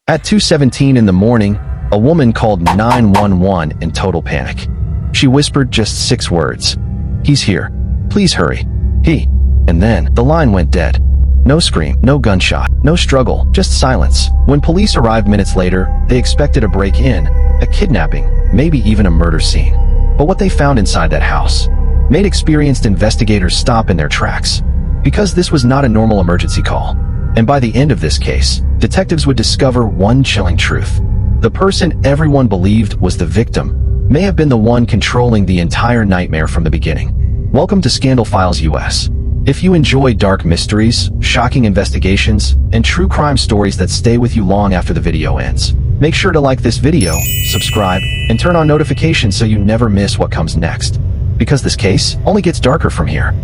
At 2:17 in the morning, a woman called 911 in total panic. She whispered just 6 words. "He's here. Please hurry. He." And then the line went dead. No scream, no gunshot, no struggle, just silence. When police arrived minutes later, they expected a break-in, a kidnapping, maybe even a murder scene. But what they found inside that house made experienced investigators stop in their tracks. Because this was not a normal emergency call. And by the end of this case, detectives would discover one chilling truth. The person everyone believed was the victim may have been the one controlling the entire nightmare from the beginning. Welcome to Scandal Files US. If you enjoy dark mysteries, shocking investigations, and true crime stories that stay with you long after the video ends, make sure to like this video, subscribe, and turn on notifications so you never miss what comes next. Because this case only gets darker from here.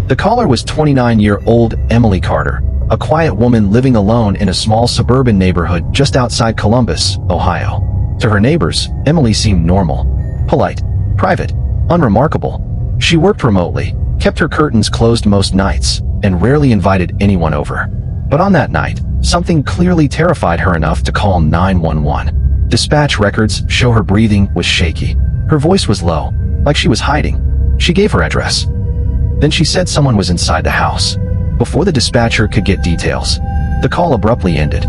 The caller was 29-year-old Emily Carter, a quiet woman living alone in a small suburban neighborhood just outside Columbus, Ohio. To her neighbors, Emily seemed normal, polite, private, unremarkable. She worked remotely, kept her curtains closed most nights, and rarely invited anyone over. But on that night, something clearly terrified her enough to call 911. Dispatch records show her breathing was shaky. Her voice was low, like she was hiding. She gave her address. Then she said someone was inside the house. Before the dispatcher could get details, the call abruptly ended.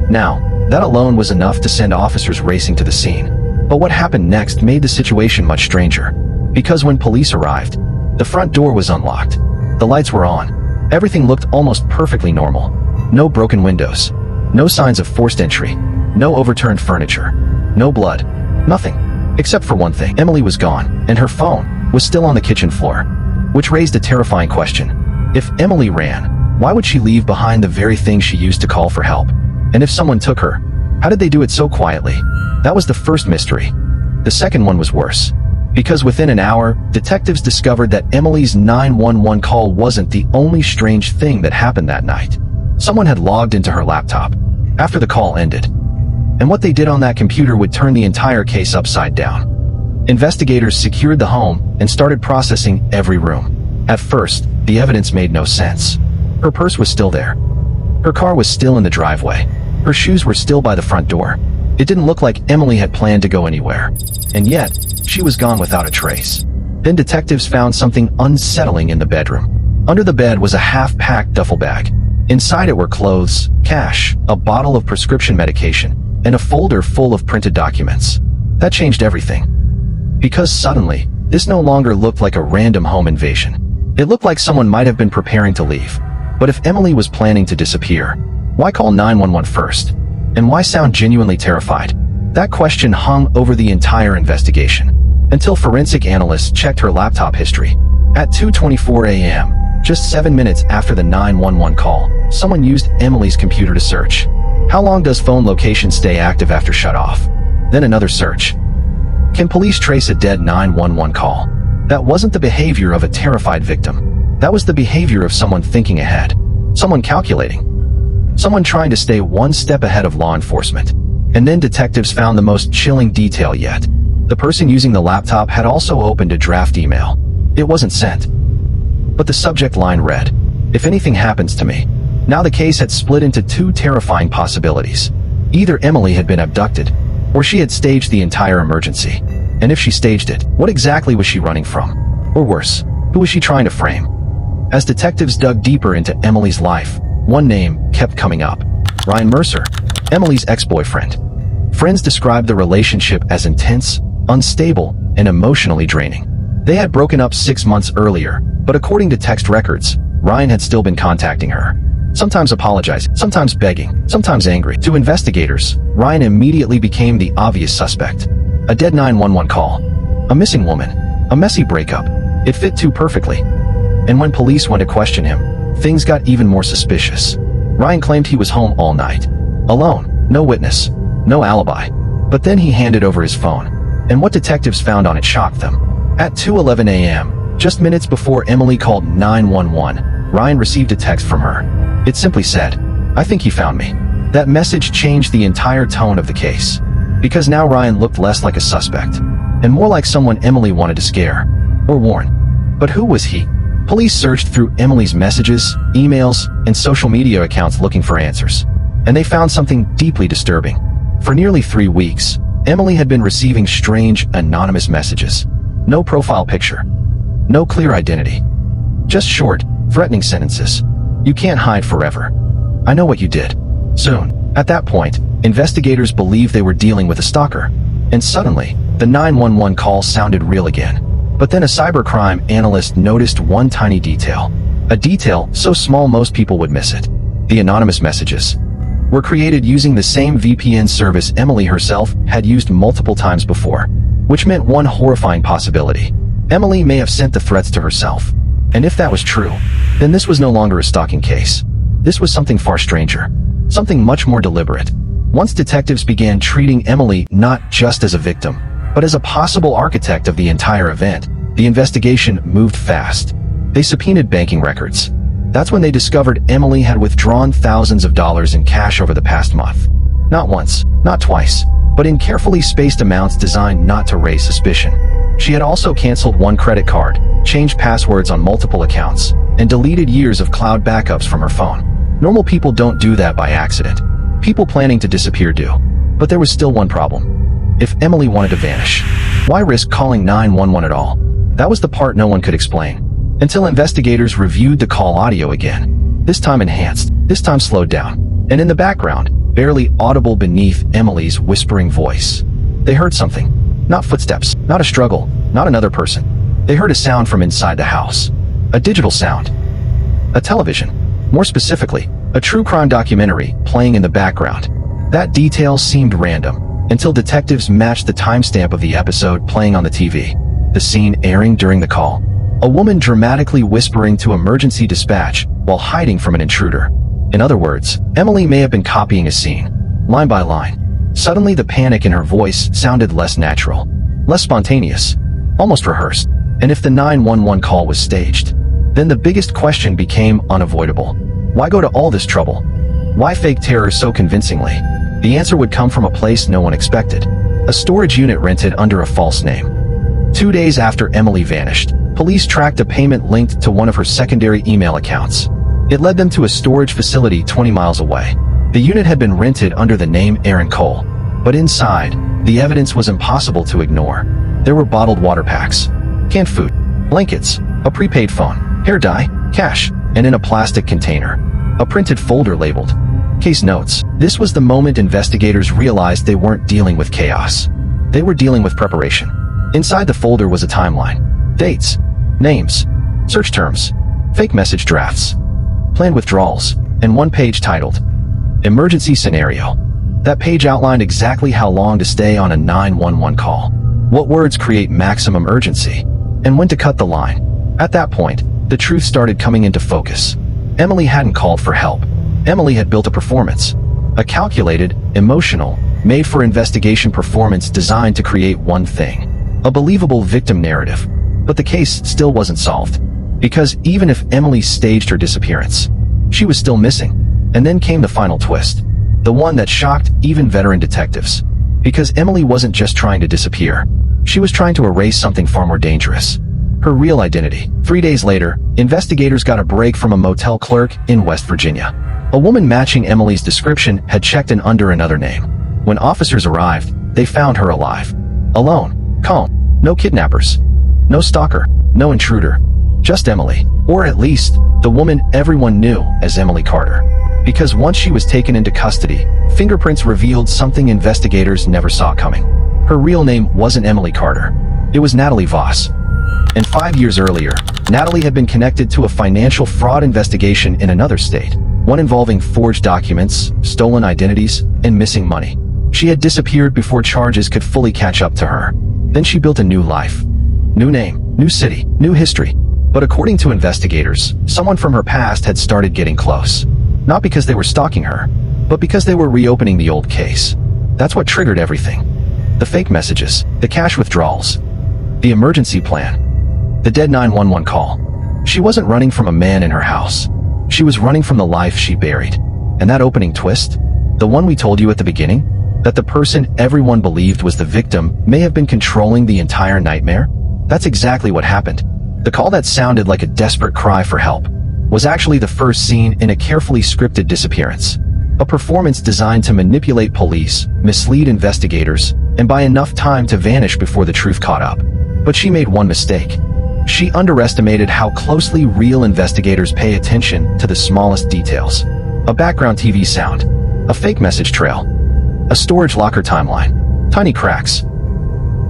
Now, that alone was enough to send officers racing to the scene. But what happened next made the situation much stranger. Because when police arrived, the front door was unlocked. The lights were on. Everything looked almost perfectly normal. No broken windows. No signs of forced entry. No overturned furniture. No blood. Nothing. Except for one thing. Emily was gone, and her phone was still on the kitchen floor. Which raised a terrifying question. If Emily ran, why would she leave behind the very thing she used to call for help? And if someone took her, how did they do it so quietly? That was the first mystery. The second one was worse. Because within an hour, detectives discovered that Emily's 911 call wasn't the only strange thing that happened that night. Someone had logged into her laptop after the call ended. And what they did on that computer would turn the entire case upside down. Investigators secured the home and started processing every room. At first, the evidence made no sense. Her purse was still there. Her car was still in the driveway. Her shoes were still by the front door. It didn't look like Emily had planned to go anywhere. And yet, she was gone without a trace. Then detectives found something unsettling in the bedroom. Under the bed was a half-packed duffel bag. Inside it were clothes, cash, a bottle of prescription medication, and a folder full of printed documents. That changed everything. Because suddenly, this no longer looked like a random home invasion. It looked like someone might have been preparing to leave. But if Emily was planning to disappear, why call 911 first? And why sound genuinely terrified? That question hung over the entire investigation. Until forensic analysts checked her laptop history. At 2:24 a.m., just 7 minutes after the 911 call, someone used Emily's computer to search. How long does phone location stay active after shut-off? Then another search. Can police trace a dead 911 call? That wasn't the behavior of a terrified victim. That was the behavior of someone thinking ahead. Someone calculating. Someone trying to stay one step ahead of law enforcement. And then detectives found the most chilling detail yet. The person using the laptop had also opened a draft email. It wasn't sent. But the subject line read, "If anything happens to me." Now the case had split into 2 terrifying possibilities. Either Emily had been abducted, or she had staged the entire emergency. And if she staged it, what exactly was she running from? Or worse, who was she trying to frame? As detectives dug deeper into Emily's life, one name kept coming up. Ryan Mercer, Emily's ex-boyfriend. Friends described the relationship as intense, unstable, and emotionally draining. They had broken up 6 months earlier, but according to text records, Ryan had still been contacting her. Sometimes apologizing, sometimes begging, sometimes angry. To investigators, Ryan immediately became the obvious suspect. A dead 911 call. A missing woman. A messy breakup. It fit too perfectly. And when police went to question him, things got even more suspicious. Ryan claimed he was home all night. Alone. No witness. No alibi. But then he handed over his phone. And what detectives found on it shocked them. At 2:11 a.m., just minutes before Emily called 911, Ryan received a text from her. It simply said, "I think he found me." That message changed the entire tone of the case. Because now Ryan looked less like a suspect, and more like someone Emily wanted to scare, or warn. But who was he? Police searched through Emily's messages, emails, and social media accounts looking for answers. and they found something deeply disturbing. For nearly 3 weeks, Emily had been receiving strange, anonymous messages. No profile picture. No clear identity. Just short, threatening sentences. "You can't hide forever. I know what you did. Soon." At that point, investigators believed they were dealing with a stalker. And suddenly, the 911 call sounded real again. But then a cybercrime analyst noticed one tiny detail. A detail so small most people would miss it. The anonymous messages were created using the same VPN service Emily herself had used multiple times before, which meant one horrifying possibility. Emily may have sent the threats to herself. And if that was true, then this was no longer a stalking case. This was something far stranger. Something much more deliberate. Once detectives began treating Emily not just as a victim, but as a possible architect of the entire event, the investigation moved fast. They subpoenaed banking records. That's when they discovered Emily had withdrawn thousands of dollars in cash over the past month. Not once, not twice, but in carefully spaced amounts designed not to raise suspicion. She had also canceled one credit card, changed passwords on multiple accounts, and deleted years of cloud backups from her phone. Normal people don't do that by accident. People planning to disappear do. But there was still one problem. If Emily wanted to vanish, why risk calling 911 at all? That was the part no one could explain. Until investigators reviewed the call audio again. This time enhanced, this time slowed down. And in the background, barely audible beneath Emily's whispering voice, they heard something. Not footsteps, not a struggle, not another person. They heard a sound from inside the house. A digital sound. A television. More specifically, a true crime documentary playing in the background. That detail seemed random, until detectives matched the timestamp of the episode playing on the TV. The scene airing during the call. A woman dramatically whispering to emergency dispatch while hiding from an intruder. In other words, Emily may have been copying a scene, line by line. Suddenly the panic in her voice sounded less natural, less spontaneous, almost rehearsed. And if the 911 call was staged, then the biggest question became unavoidable. Why go to all this trouble? Why fake terror so convincingly? The answer would come from a place no one expected. A storage unit rented under a false name. 2 days after Emily vanished, police tracked a payment linked to one of her secondary email accounts. It led them to a storage facility 20 miles away. The unit had been rented under the name Aaron Cole. But inside, the evidence was impossible to ignore. There were bottled water packs, canned food, blankets, a prepaid phone, hair dye, cash, and in a plastic container, a printed folder labeled Case Notes. This was the moment investigators realized they weren't dealing with chaos. They were dealing with preparation. Inside the folder was a timeline. Dates, names, search terms, fake message drafts, planned withdrawals, and one page titled Emergency Scenario. That page outlined exactly how long to stay on a 911 call, what words create maximum urgency, and when to cut the line. At that point, the truth started coming into focus. Emily hadn't called for help. Emily had built a performance. A calculated, emotional, made-for-investigation performance designed to create one thing. A believable victim narrative. But the case still wasn't solved. Because even if Emily staged her disappearance, she was still missing. And then came the final twist. The one that shocked even veteran detectives. Because Emily wasn't just trying to disappear. She was trying to erase something far more dangerous. Her real identity. 3 days later, investigators got a break from a motel clerk in West Virginia. A woman matching Emily's description had checked in under another name. When officers arrived, they found her alive. Alone. Calm. No kidnappers. No stalker. No intruder. Just Emily. Or at least, the woman everyone knew as Emily Carter. Because once she was taken into custody, fingerprints revealed something investigators never saw coming. Her real name wasn't Emily Carter. It was Natalie Voss. And 5 years earlier, Natalie had been connected to a financial fraud investigation in another state, one involving forged documents, stolen identities, and missing money. She had disappeared before charges could fully catch up to her. Then she built a new life. New name, new city, new history. But according to investigators, someone from her past had started getting close. Not because they were stalking her, but because they were reopening the old case. That's what triggered everything. The fake messages, the cash withdrawals, the emergency plan, the dead 911 call. She wasn't running from a man in her house. She was running from the life she buried. And that opening twist, the one we told you at the beginning, that the person everyone believed was the victim may have been controlling the entire nightmare, that's exactly what happened. The call that sounded like a desperate cry for help was actually the first scene in a carefully scripted disappearance. A performance designed to manipulate police, mislead investigators, and buy enough time to vanish before the truth caught up. But she made one mistake. She underestimated how closely real investigators pay attention to the smallest details. A background TV sound, a fake message trail, a storage locker timeline, tiny cracks.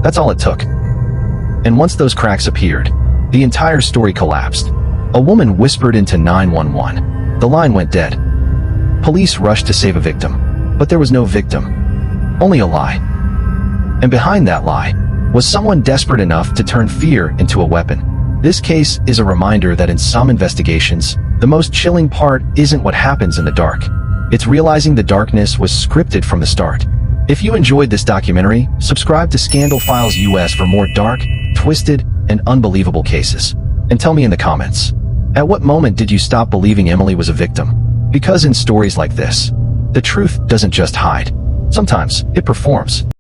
That's all it took. And once those cracks appeared, the entire story collapsed. A woman whispered into 911. The line went dead. Police rushed to save a victim, but there was no victim, only a lie. And behind that lie was someone desperate enough to turn fear into a weapon. This case is a reminder that in some investigations, the most chilling part isn't what happens in the dark. It's realizing the darkness was scripted from the start. If you enjoyed this documentary, subscribe to Scandal Files US for more dark, twisted, and unbelievable cases. And tell me in the comments, at what moment did you stop believing Emily was a victim? Because in stories like this, the truth doesn't just hide. Sometimes it performs.